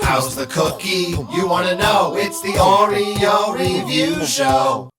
How's the cookie? You wanna know? It's the Oreo Review Show.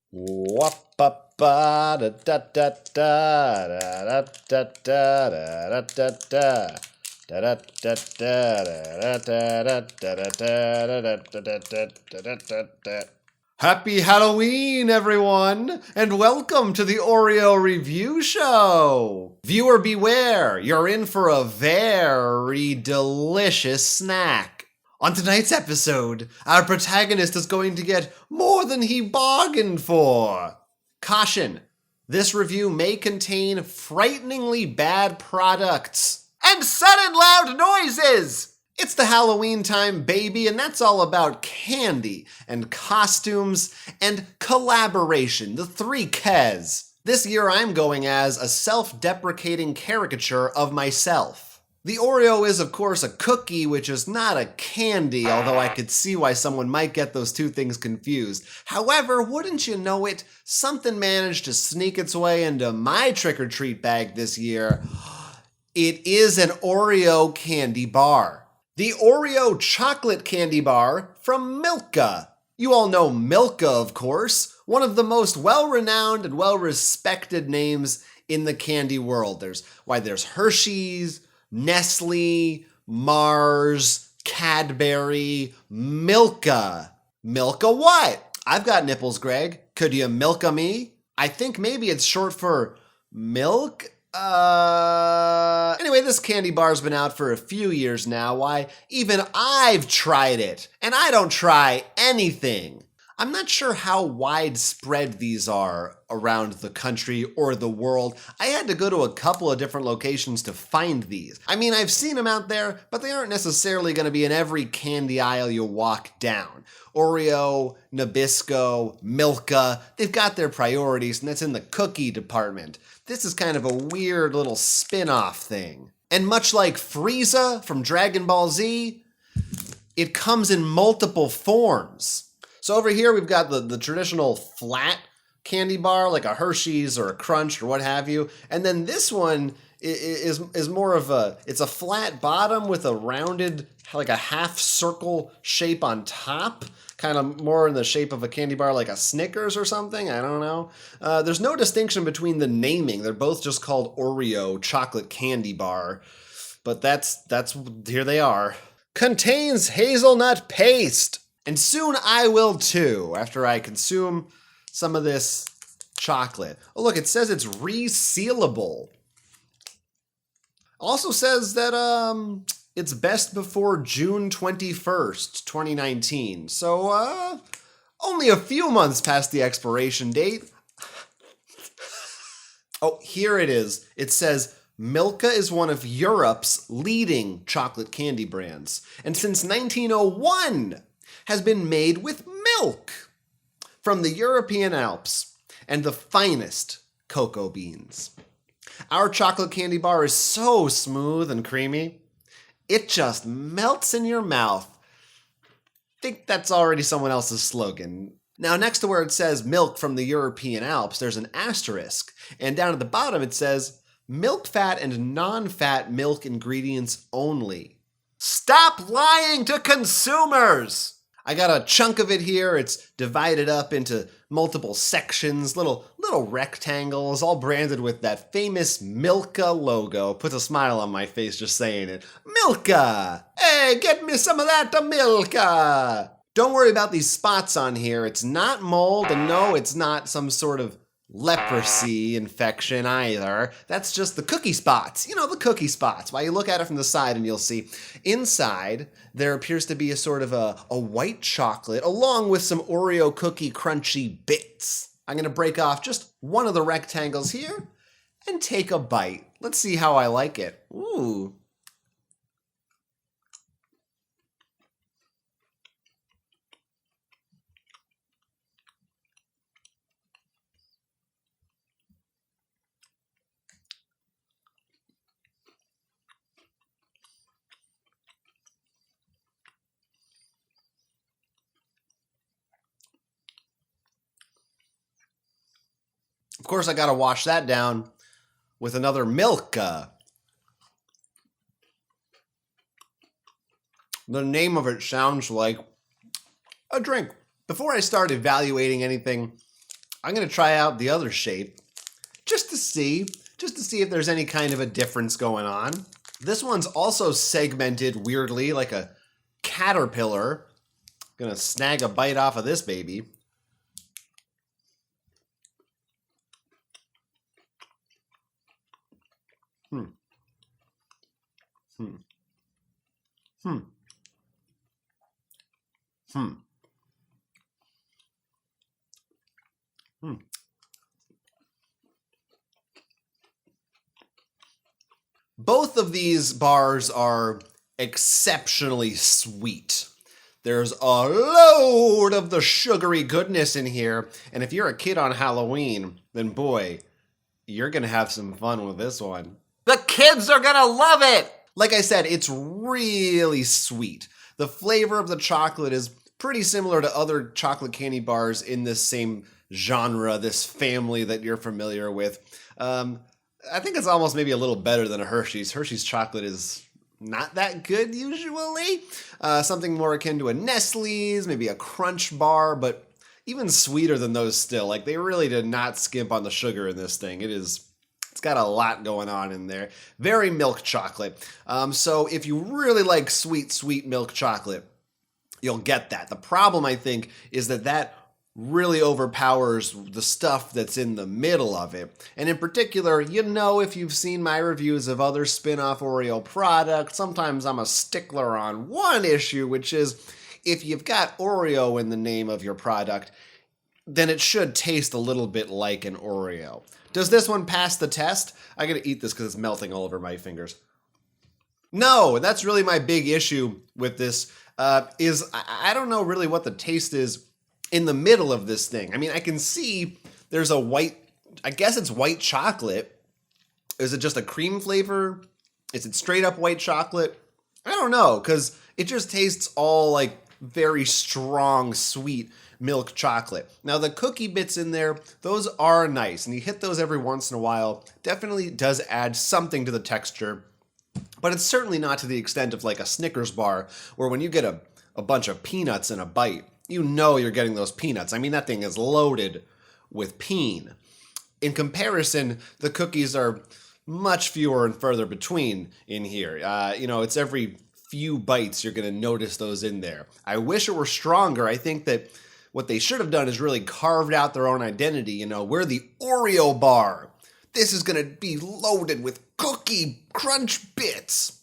Happy Halloween, everyone, and welcome to the Oreo Review Show. Viewer beware, you're in for a very delicious snack. On tonight's episode, our protagonist is going to get more than he bargained for. Caution, this review may contain frighteningly bad products and sudden loud noises. It's the Halloween time, baby, and that's all about candy and costumes and collaboration, the three Ks. This year I'm going as a self-deprecating caricature of myself. The Oreo is, of course, a cookie, which is not a candy, although I could see why someone might get those two things confused. However, wouldn't you know it, something managed to sneak its way into my trick-or-treat bag this year. It is an Oreo candy bar. The Oreo chocolate candy bar from Milka. You all know Milka, of course, one of the most well-renowned and well-respected names in the candy world. There's Hershey's, Nestle, Mars, Cadbury, Milka. Milka what? I've got nipples, Greg. Could you Milka me? I think maybe it's short for milk. Anyway, this candy bar's been out for a few years now. Why, even I've tried it, and I don't try anything. I'm not sure how widespread these are around the country or the world. I had to go to a couple of different locations to find these. I mean, I've seen them out there, but they aren't necessarily going to be in every candy aisle you walk down. Oreo, Nabisco, Milka, they've got their priorities, and that's in the cookie department. This is kind of a weird little spin-off thing. And much like Frieza from Dragon Ball Z, it comes in multiple forms. So over here we've got the traditional flat candy bar, like a Hershey's or a Crunch or what have you. And then this one is more of it's a flat bottom with a rounded, like a half circle shape on top. Kind of more in the shape of a candy bar like a Snickers or something, I don't know. There's no distinction between the naming. They're both just called Oreo chocolate candy bar. But that's here they are. Contains hazelnut paste. And soon I will too, after I consume some of this chocolate. Oh look, it says it's resealable. Also says that it's best before June 21st, 2019. So only a few months past the expiration date. Oh, here it is. It says Milka is one of Europe's leading chocolate candy brands. And since 1901, has been made with milk from the European Alps and the finest cocoa beans. Our chocolate candy bar is so smooth and creamy, it just melts in your mouth. Think that's already someone else's slogan. Now, next to where it says milk from the European Alps, there's an asterisk, and down at the bottom it says milk fat and non-fat milk ingredients only. Stop lying to consumers! I got a chunk of it here. It's divided up into multiple sections, little rectangles, all branded with that famous Milka logo. Puts a smile on my face just saying it. Milka! Hey, get me some of that Milka! Don't worry about these spots on here. It's not mold, and no, it's not some sort of leprosy infection either. That's just the cookie spots. You know, the cookie spots. While you look at it from the side and you'll see inside there appears to be a sort of a white chocolate along with some Oreo cookie crunchy bits. I'm going to break off just one of the rectangles here and take a bite. Let's see how I like it. Ooh. Of course, I got to wash that down with another Milka. The name of it sounds like a drink. Before I start evaluating anything, I'm going to try out the other shape just to see if there's any kind of a difference going on. This one's also segmented weirdly like a caterpillar. Gonna snag a bite off of this baby. Both of these bars are exceptionally sweet. There's a load of the sugary goodness in here, and if you're a kid on Halloween, then boy, you're gonna have some fun with this one. The kids are gonna love it! Like I said, it's really sweet. The flavor of the chocolate is pretty similar to other chocolate candy bars in this same genre, this family that you're familiar with. I think it's almost maybe a little better than a Hershey's. Hershey's chocolate is not that good usually. Something more akin to a Nestle's, maybe a Crunch bar, but even sweeter than those still. Like, they really did not skimp on the sugar in this thing. It's got a lot going on in there. Very milk chocolate. So if you really like sweet milk chocolate, you'll get that. The problem, I think, is that really overpowers the stuff that's in the middle of it. And in particular, if you've seen my reviews of other spin-off Oreo products, sometimes I'm a stickler on one issue, which is if you've got Oreo in the name of your product, then it should taste a little bit like an Oreo. Does this one pass the test? I gotta eat this because it's melting all over my fingers. No, that's really my big issue with this, is I don't know really what the taste is in the middle of this thing. I mean, I can see there's a white, I guess it's white chocolate. Is it just a cream flavor? Is it straight up white chocolate? I don't know, because it just tastes all like very strong, sweet milk chocolate. Now, the cookie bits in there, those are nice, and you hit those every once in a while. Definitely does add something to the texture, but it's certainly not to the extent of like a Snickers bar, where when you get a bunch of peanuts in a bite, you're getting those peanuts. I mean, that thing is loaded with peen. In comparison, the cookies are much fewer and further between in here. It's every few bites you're going to notice those in there. I wish it were stronger. I think that what they should have done is really carved out their own identity. We're the Oreo bar. This is going to be loaded with cookie crunch bits.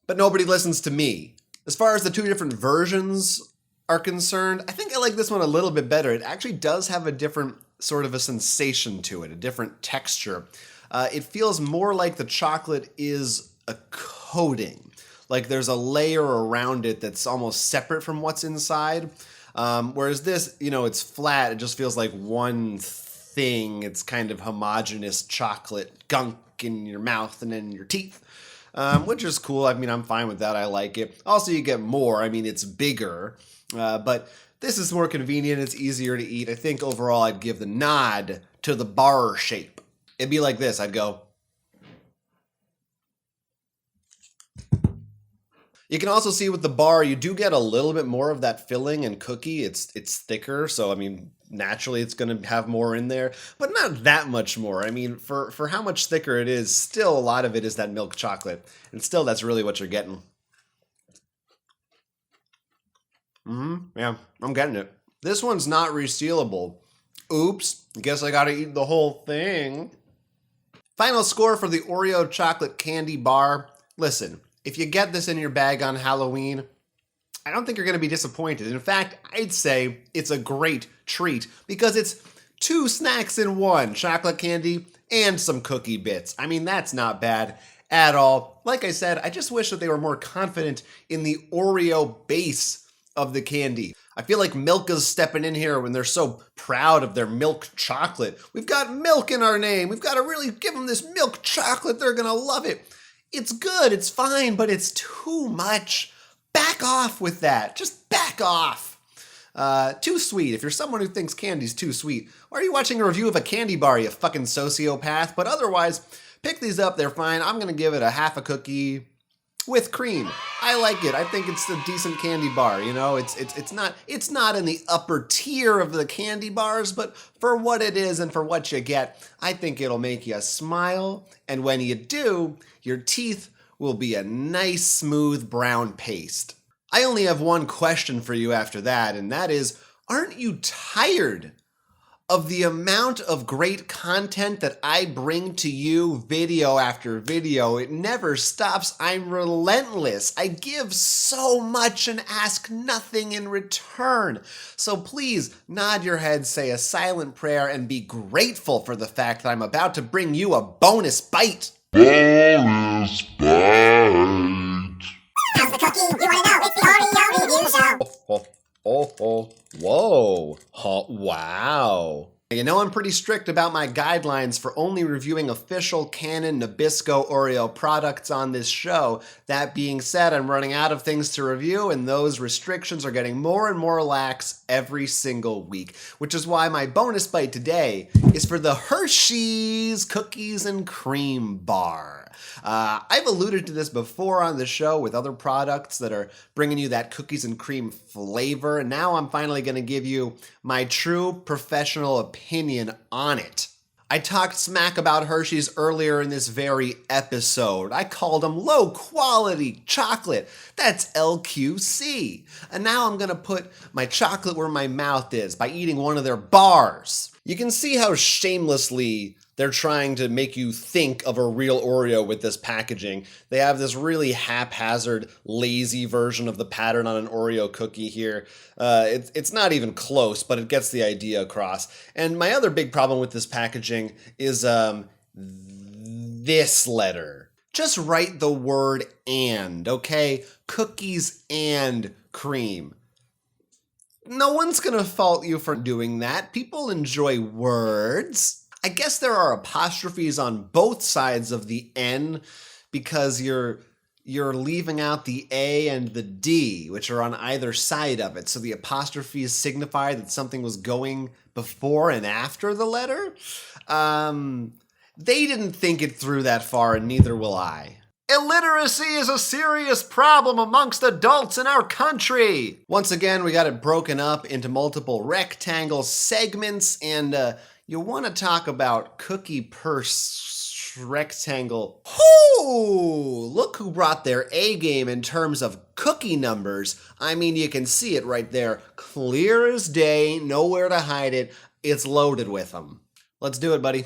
But nobody listens to me. As far as the two different versions are concerned, I think I like this one a little bit better. It actually does have a different sort of a sensation to it, a different texture. It feels more like the chocolate is a coating. Like there's a layer around it that's almost separate from what's inside. Whereas this, it's flat. It just feels like one thing. It's kind of homogeneous chocolate gunk in your mouth and in your teeth. Which is cool. I mean, I'm fine with that. I like it. Also, you get more. I mean, it's bigger. But this is more convenient. It's easier to eat. I think overall I'd give the nod to the bar shape. It'd be like this. I'd go. You can also see with the bar, you do get a little bit more of that filling and cookie. It's thicker. So, I mean, naturally it's going to have more in there, but not that much more. I mean, for how much thicker it is, still a lot of it is that milk chocolate. And still, that's really what you're getting. Yeah, I'm getting it. This one's not resealable. Oops, guess I gotta eat the whole thing. Final score for the Oreo chocolate candy bar. Listen, if you get this in your bag on Halloween, I don't think you're gonna be disappointed. In fact, I'd say it's a great treat because it's two snacks in one, chocolate candy and some cookie bits. I mean, that's not bad at all. Like I said, I just wish that they were more confident in the Oreo base of the candy. I feel like Milka's stepping in here when they're so proud of their milk chocolate. We've got milk in our name. We've got to really give them this milk chocolate. They're going to love it. It's good. It's fine, but it's too much. Back off with that. Just back off. Too sweet. If you're someone who thinks candy's too sweet, why are you watching a review of a candy bar, you fucking sociopath? But otherwise, pick these up. They're fine. I'm going to give it a half a cookie, with cream. I like it. I think it's a decent candy bar. You know, it's not in the upper tier of the candy bars, but for what it is and for what you get, I think it'll make you smile. And when you do, your teeth will be a nice smooth brown paste. I only have one question for you after that, and that is, aren't you tired of the amount of great content that I bring to you video after video? It never stops. I'm relentless. I give so much and ask nothing in return. So please nod your head, say a silent prayer, and be grateful for the fact that I'm about to bring you a bonus bite. Bonus bite. How's the cookie? You wanna know? It's the Oreo review show. Whoa. Wow. You know I'm pretty strict about my guidelines for only reviewing official canon Nabisco Oreo products on this show. That being said, I'm running out of things to review, and those restrictions are getting more and more lax every single week, which is why my bonus bite today is for the Hershey's Cookies and Cream Bar. I've alluded to this before on the show with other products that are bringing you that cookies and cream flavor, and now I'm finally going to give you my true professional opinion on it. I talked smack about Hershey's earlier in this very episode. I called them low quality chocolate. That's LQC. And now I'm going to put my chocolate where my mouth is by eating one of their bars. You can see how shamelessly they're trying to make you think of a real Oreo with this packaging. They have this really haphazard, lazy version of the pattern on an Oreo cookie here. It's not even close, but it gets the idea across. And my other big problem with this packaging is this letter. Just write the word "and," okay? Cookies and cream. No one's gonna fault you for doing that. People enjoy words. I guess there are apostrophes on both sides of the N because you're leaving out the A and the D, which are on either side of it. So the apostrophes signify that something was going before and after the letter. They didn't think it through that far, and neither will I. Illiteracy is a serious problem amongst adults in our country. Once again, we got it broken up into multiple rectangle segments, and you want to talk about cookie purse rectangle. Whoo! Look who brought their A game in terms of cookie numbers. I mean, you can see it right there. Clear as day, nowhere to hide it. It's loaded with them. Let's do it, buddy.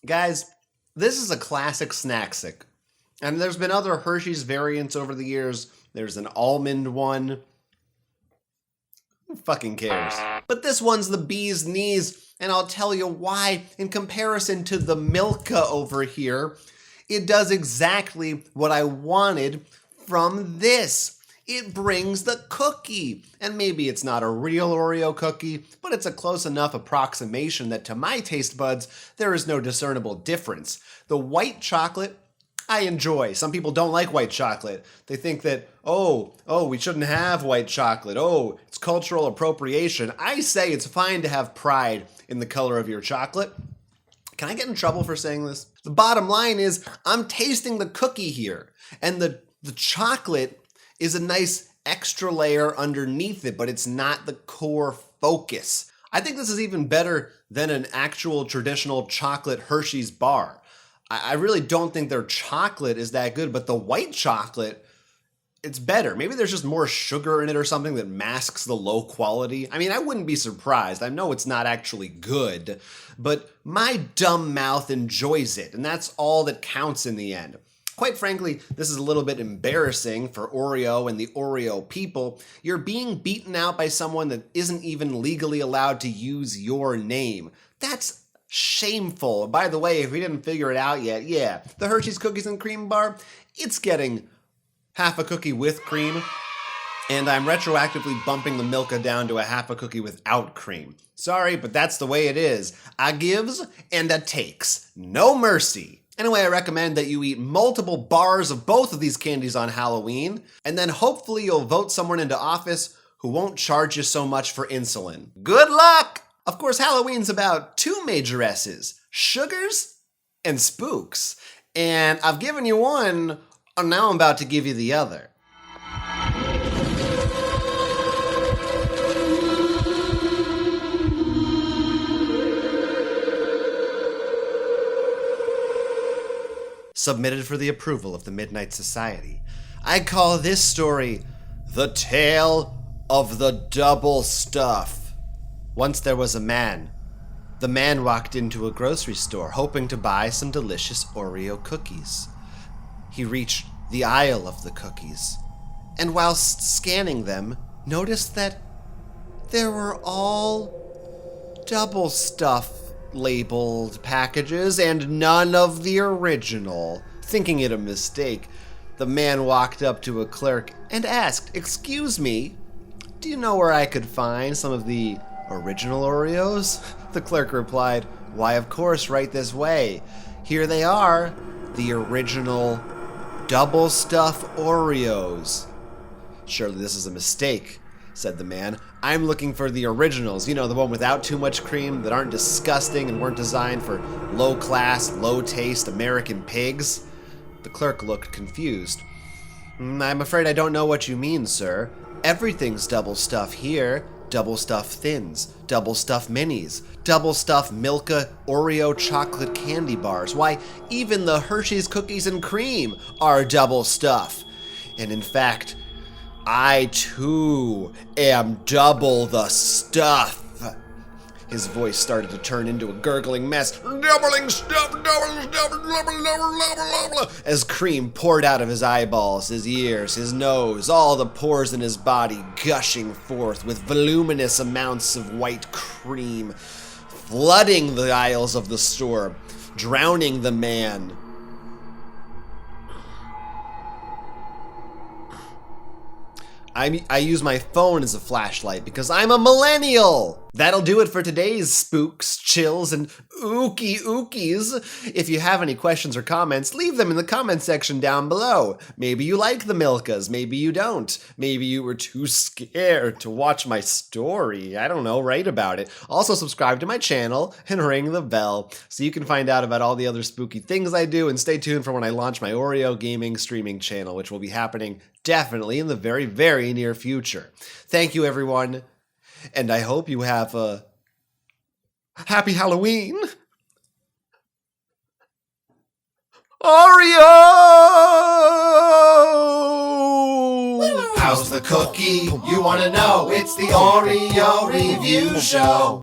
Guys, this is a classic snack-sick. And there's been other Hershey's variants over the years. There's an almond one. Who fucking cares? But this one's the bee's knees, and I'll tell you why. In comparison to the Milka over here, it does exactly what I wanted from this. It brings the cookie. And maybe it's not a real Oreo cookie, but it's a close enough approximation that to my taste buds, there is no discernible difference. The white chocolate, I enjoy. Some people don't like white chocolate. They think that, oh, we shouldn't have white chocolate. Oh, it's cultural appropriation. I say it's fine to have pride in the color of your chocolate. Can I get in trouble for saying this? The bottom line is, I'm tasting the cookie here, and the chocolate is a nice extra layer underneath it, but it's not the core focus. I think this is even better than an actual traditional chocolate Hershey's bar. I really don't think their chocolate is that good, but the white chocolate, it's better. Maybe there's just more sugar in it or something that masks the low quality. I mean, I wouldn't be surprised. I know it's not actually good, but my dumb mouth enjoys it, and that's all that counts in the end. Quite frankly, this is a little bit embarrassing for Oreo and the Oreo people. You're being beaten out by someone that isn't even legally allowed to use your name. That's shameful. By the way, if we didn't figure it out yet, yeah, the Hershey's Cookies and Cream Bar, it's getting half a cookie with cream And I'm retroactively bumping the Milka down to a half a cookie without cream. Sorry, but that's the way it is. A gives and a takes. No mercy. Anyway, I recommend that you eat multiple bars of both of these candies on Halloween, and then hopefully you'll vote someone into office who won't charge you so much for insulin. Good luck! Of course, Halloween's about two major S's, sugars and spooks. And I've given you one, and now I'm about to give you the other. Submitted for the approval of the Midnight Society. I call this story The Tale of the Double Stuff. Once there was a man. The man walked into a grocery store hoping to buy some delicious Oreo cookies. He reached the aisle of the cookies, and whilst scanning them, noticed that there were all double stuff labeled packages and none of the original. Thinking it a mistake, the man walked up to a clerk and asked, "Excuse me, do you know where I could find some of the original Oreos?" The clerk replied, "Why, of course, right this way. Here they are, the original double stuff Oreos." "Surely this is a mistake," said the man. "I'm looking for the originals, you know, the one without too much cream, that aren't disgusting and weren't designed for low-class, low-taste American pigs." The clerk looked confused. "I'm afraid I don't know what you mean, sir. Everything's double stuff here. Double stuff thins, double stuff minis, double stuff Milka Oreo chocolate candy bars. Why, even the Hershey's cookies and cream are double stuff. And in fact, I too am double the stuff." His voice started to turn into a gurgling mess. "Doubling stuff, double," as cream poured out of his eyeballs, his ears, his nose, all the pores in his body gushing forth with voluminous amounts of white cream, flooding the aisles of the store, drowning the man. I use my phone as a flashlight because I'm a millennial. That'll do it for today's spooks, chills, and ookies. If you have any questions or comments, leave them in the comment section down below. Maybe you like the Milkas, maybe you don't. Maybe you were too scared to watch my story. I don't know, write about it. Also subscribe to my channel and ring the bell so you can find out about all the other spooky things I do, and stay tuned for when I launch my Oreo gaming streaming channel, which will be happening definitely in the very, very near future. Thank you, everyone, and I hope you have a happy Halloween. Oreo! How's the cookie? You wanna know? It's the Oreo Review Show.